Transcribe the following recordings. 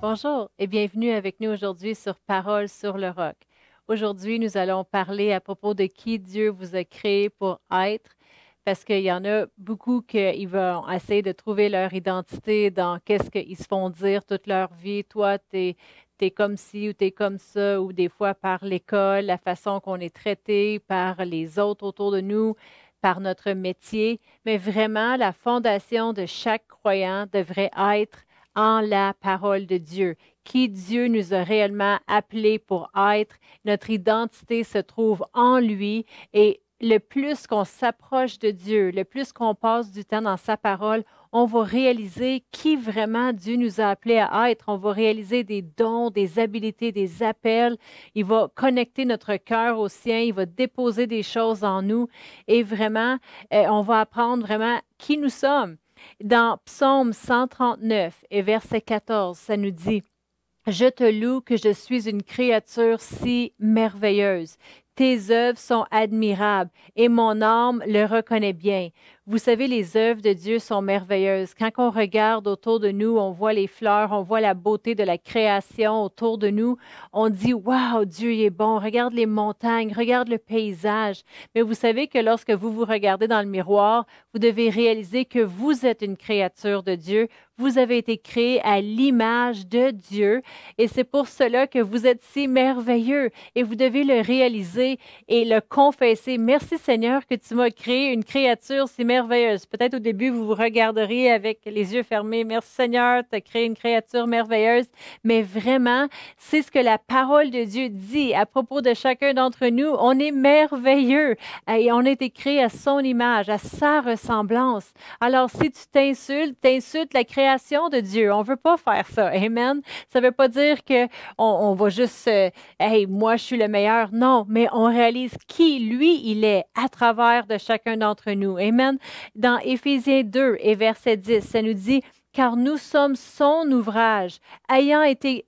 Bonjour et bienvenue avec nous aujourd'hui sur Parole sur le roc. Aujourd'hui, nous allons parler à propos de qui Dieu vous a créé pour être, parce qu'il y en a beaucoup qui vont essayer de trouver leur identité dans qu'est-ce qu'ils se font dire toute leur vie. Toi, t'es comme ci ou t'es comme ça, ou des fois par l'école, la façon qu'on est traité, par les autres autour de nous, par notre métier. Mais vraiment, la fondation de chaque croyant devrait être en la parole de Dieu, qui Dieu nous a réellement appelés pour être. Notre identité se trouve en lui et le plus qu'on s'approche de Dieu, le plus qu'on passe du temps dans sa parole, on va réaliser qui vraiment Dieu nous a appelés à être. On va réaliser des dons, des habiletés, des appels. Il va connecter notre cœur au sien. Il va déposer des choses en nous et vraiment, on va apprendre vraiment qui nous sommes. Dans Psaume 139 et verset 14, ça nous dit, je te loue que je suis une créature si merveilleuse. Tes œuvres sont admirables et mon âme le reconnaît bien. Vous savez, les œuvres de Dieu sont merveilleuses. Quand on regarde autour de nous, on voit les fleurs, on voit la beauté de la création autour de nous. On dit, waouh, Dieu est bon. Regarde les montagnes, regarde le paysage. Mais vous savez que lorsque vous vous regardez dans le miroir, vous devez réaliser que vous êtes une créature de Dieu. Vous avez été créé à l'image de Dieu et c'est pour cela que vous êtes si merveilleux et vous devez le réaliser et le confesser. Merci Seigneur que tu m'as créé une créature si merveilleuse. Peut-être au début, vous vous regarderiez avec les yeux fermés. Merci Seigneur, tu as créé une créature merveilleuse. Mais vraiment, c'est ce que la parole de Dieu dit à propos de chacun d'entre nous. On est merveilleux et on a été créé à son image, à sa ressemblance. Alors, si tu t'insultes la création de Dieu. On ne veut pas faire ça. Amen. Ça ne veut pas dire qu'on va juste, hey, moi, je suis le meilleur. Non, mais on réalise qui, lui, il est à travers de chacun d'entre nous. Amen. Dans Éphésiens 2 et verset 10, ça nous dit, car nous sommes son ouvrage, ayant été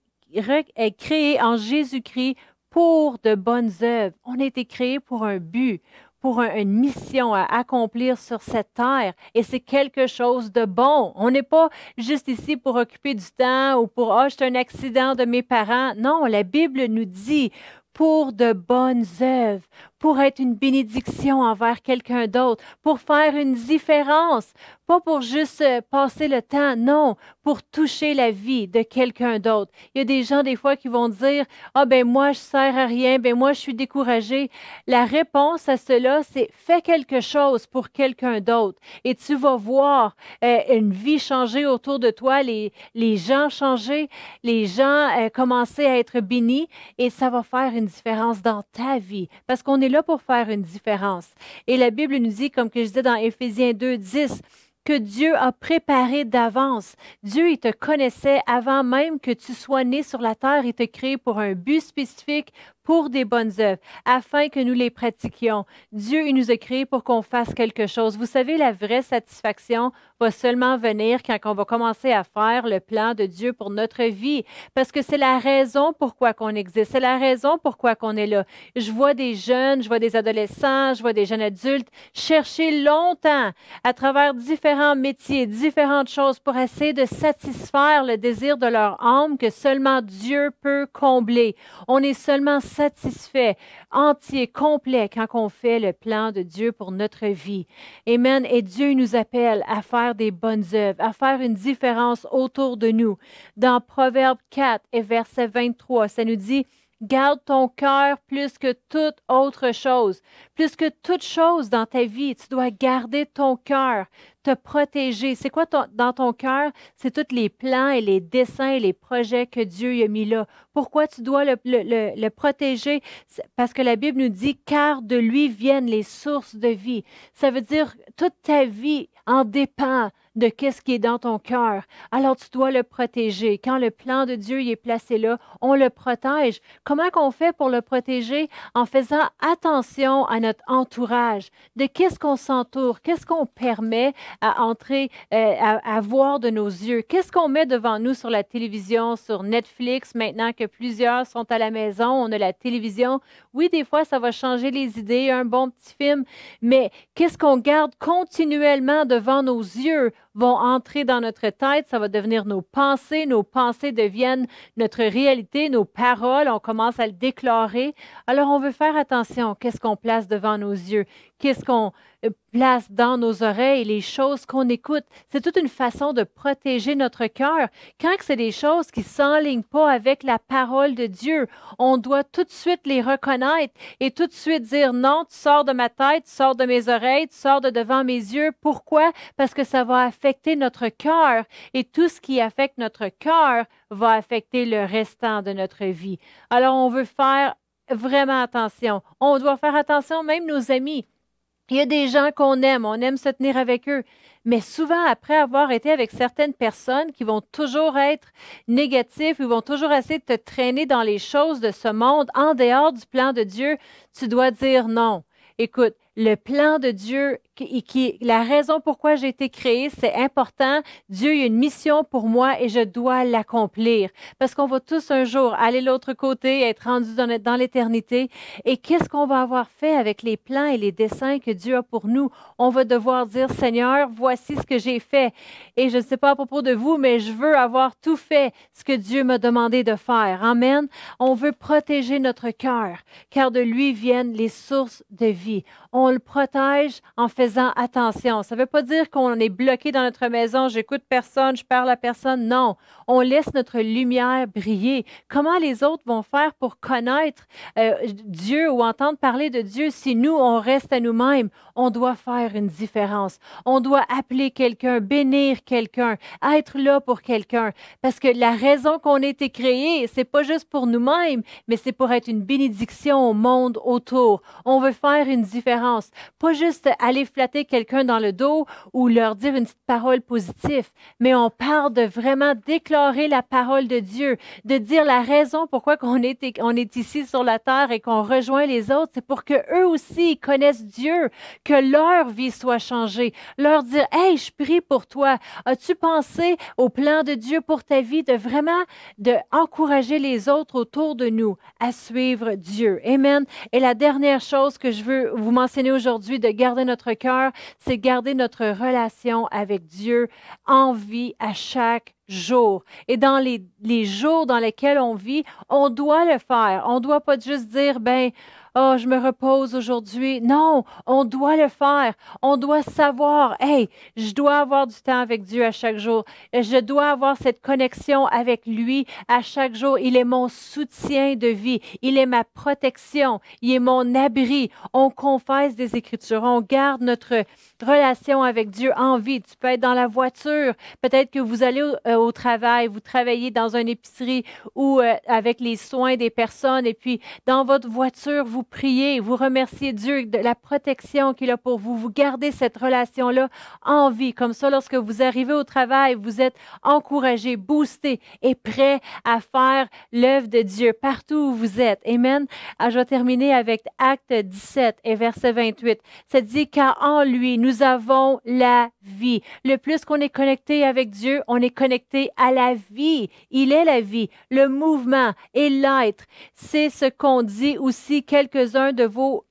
créés en Jésus-Christ pour de bonnes œuvres. On a été créés pour un but, pour une mission à accomplir sur cette terre. Et c'est quelque chose de bon. On n'est pas juste ici pour occuper du temps ou pour, ah, c'est un accident de mes parents. Non, la Bible nous dit pour de bonnes œuvres, pour être une bénédiction envers quelqu'un d'autre, pour faire une différence, pas pour juste passer le temps, non, pour toucher la vie de quelqu'un d'autre. Il y a des gens des fois qui vont dire, ah ben moi je sers à rien, ben moi je suis découragé. La réponse à cela, c'est fais quelque chose pour quelqu'un d'autre et tu vas voir une vie changer autour de toi, les gens changer, les gens commencer à être bénis et ça va faire une différence dans ta vie parce qu'on est là pour faire une différence. Et la Bible nous dit, comme que je disais dans Éphésiens 2, 10, que Dieu a préparé d'avance. Dieu, il te connaissait avant même que tu sois né sur la terre. Il t'a créé pour un but spécifique, pour des bonnes œuvres, afin que nous les pratiquions. Dieu, il nous a créés pour qu'on fasse quelque chose. Vous savez, la vraie satisfaction va seulement venir quand on va commencer à faire le plan de Dieu pour notre vie, parce que c'est la raison pourquoi qu'on existe, c'est la raison pourquoi qu'on est là. Je vois des jeunes, je vois des adolescents, je vois des jeunes adultes chercher longtemps à travers différents métiers, différentes choses pour essayer de satisfaire le désir de leur âme que seulement Dieu peut combler. On est seulement satisfait, entier, complet quand on fait le plan de Dieu pour notre vie. Amen. Et Dieu nous appelle à faire des bonnes œuvres, à faire une différence autour de nous. Dans Proverbe 4 et verset 23, ça nous dit, garde ton cœur plus que toute autre chose. Plus que toute chose dans ta vie, tu dois garder ton cœur, te protéger. C'est quoi dans ton cœur? C'est tous les plans et les dessins et les projets que Dieu a mis là. Pourquoi tu dois le protéger? Parce que la Bible nous dit, car de lui viennent les sources de vie. Ça veut dire toute ta vie en dépend de qu'est-ce qui est dans ton cœur. Alors, tu dois le protéger. Quand le plan de Dieu y est placé là, on le protège. Comment qu'on fait pour le protéger? En faisant attention à notre entourage, de qu'est-ce qu'on s'entoure, qu'est-ce qu'on permet à entrer, à voir de nos yeux, qu'est-ce qu'on met devant nous sur la télévision, sur Netflix, maintenant que plusieurs sont à la maison, on a la télévision. Oui, des fois, ça va changer les idées, un bon petit film, mais qu'est-ce qu'on garde continuellement devant nos yeux? vont entrer dans notre tête, ça va devenir nos pensées deviennent notre réalité, nos paroles, on commence à le déclarer. Alors, on veut faire attention, qu'est-ce qu'on place devant nos yeux, qu'est-ce qu'on place dans nos oreilles, les choses qu'on écoute. C'est toute une façon de protéger notre cœur. Quand c'est des choses qui ne s'enlignent pas avec la parole de Dieu, on doit tout de suite les reconnaître et tout de suite dire non, tu sors de ma tête, tu sors de mes oreilles, tu sors de devant mes yeux. Pourquoi? Parce que ça va affecter notre cœur et tout ce qui affecte notre cœur va affecter le restant de notre vie. Alors, on veut faire vraiment attention. On doit faire attention, même nos amis. Il y a des gens qu'on aime, on aime se tenir avec eux, mais souvent après avoir été avec certaines personnes qui vont toujours être négatives, ils vont toujours essayer de te traîner dans les choses de ce monde, en dehors du plan de Dieu, tu dois dire non. Écoute, le plan de Dieu, la raison pourquoi j'ai été créée, c'est important. Dieu a une mission pour moi et je dois l'accomplir. Parce qu'on va tous un jour aller de l'autre côté, être rendus dans l'éternité. Et qu'est-ce qu'on va avoir fait avec les plans et les desseins que Dieu a pour nous? On va devoir dire, Seigneur, voici ce que j'ai fait. Et je ne sais pas à propos de vous, mais je veux avoir tout fait ce que Dieu m'a demandé de faire. Amen. On veut protéger notre cœur, car de lui viennent les sources de vie. On le protège en faisant attention. Ça ne veut pas dire qu'on est bloqué dans notre maison, j'écoute personne, je parle à personne. Non, on laisse notre lumière briller. Comment les autres vont faire pour connaître Dieu ou entendre parler de Dieu si nous, on reste à nous-mêmes? On doit faire une différence. On doit appeler quelqu'un, bénir quelqu'un, être là pour quelqu'un. Parce que la raison qu'on a été créé, c'est pas juste pour nous-mêmes, mais c'est pour être une bénédiction au monde autour. On veut faire une différence. Pas juste aller flatter quelqu'un dans le dos ou leur dire une petite parole positive, mais on parle de vraiment déclarer la parole de Dieu, de dire la raison pourquoi on est ici sur la terre et qu'on rejoint les autres, c'est pour que eux aussi connaissent Dieu, que leur vie soit changée. Leur dire, hey, je prie pour toi. As-tu pensé au plan de Dieu pour ta vie, de vraiment encourager les autres autour de nous à suivre Dieu. Amen. Et la dernière chose que je veux vous mentionner aujourd'hui de garder notre cœur, c'est garder notre relation avec Dieu en vie à chaque jour. Et dans les jours dans lesquels on vit, on doit le faire. On ne doit pas juste dire, ben, oh, je me repose aujourd'hui. Non, on doit le faire. On doit savoir, hey, je dois avoir du temps avec Dieu à chaque jour. Je dois avoir cette connexion avec lui à chaque jour. Il est mon soutien de vie. Il est ma protection. Il est mon abri. On confesse des Écritures. On garde notre relation avec Dieu en vie. Tu peux être dans la voiture. Peut-être que vous allez au travail, vous travaillez dans une épicerie ou avec les soins des personnes et puis dans votre voiture, vous priez, vous remerciez Dieu de la protection qu'il a pour vous. Vous gardez cette relation-là en vie. Comme ça, lorsque vous arrivez au travail, vous êtes encouragé, boosté et prêt à faire l'œuvre de Dieu partout où vous êtes. Amen. Alors, je vais terminer avec Acte 17 et verset 28. Ça dit, car en lui, nous avons la vie. Le plus qu'on est connecté avec Dieu, on est connecté à la vie. Il est la vie, le mouvement et l'être. C'est ce qu'ont dit aussi quelques-uns de vos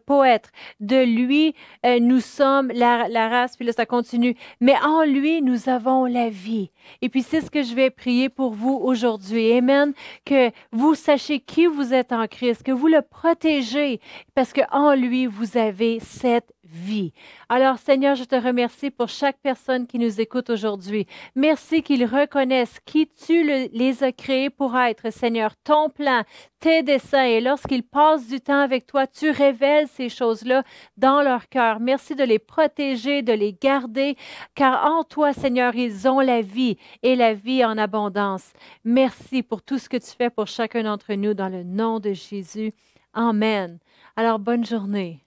poètes. De lui, nous sommes la race, puis là, ça continue. Mais en lui, nous avons la vie. Et puis, c'est ce que je vais prier pour vous aujourd'hui. Amen. Que vous sachiez qui vous êtes en Christ, que vous le protégez, parce qu'en lui, vous avez cette vie. Alors, Seigneur, je te remercie pour chaque personne qui nous écoute aujourd'hui. Merci qu'ils reconnaissent qui tu les as créés pour être, Seigneur, ton plan, tes desseins. Et lorsqu'ils passent du temps avec toi, tu révèles ces choses-là dans leur cœur. Merci de les protéger, de les garder, car en toi, Seigneur, ils ont la vie et la vie en abondance. Merci pour tout ce que tu fais pour chacun d'entre nous dans le nom de Jésus. Amen. Alors, bonne journée.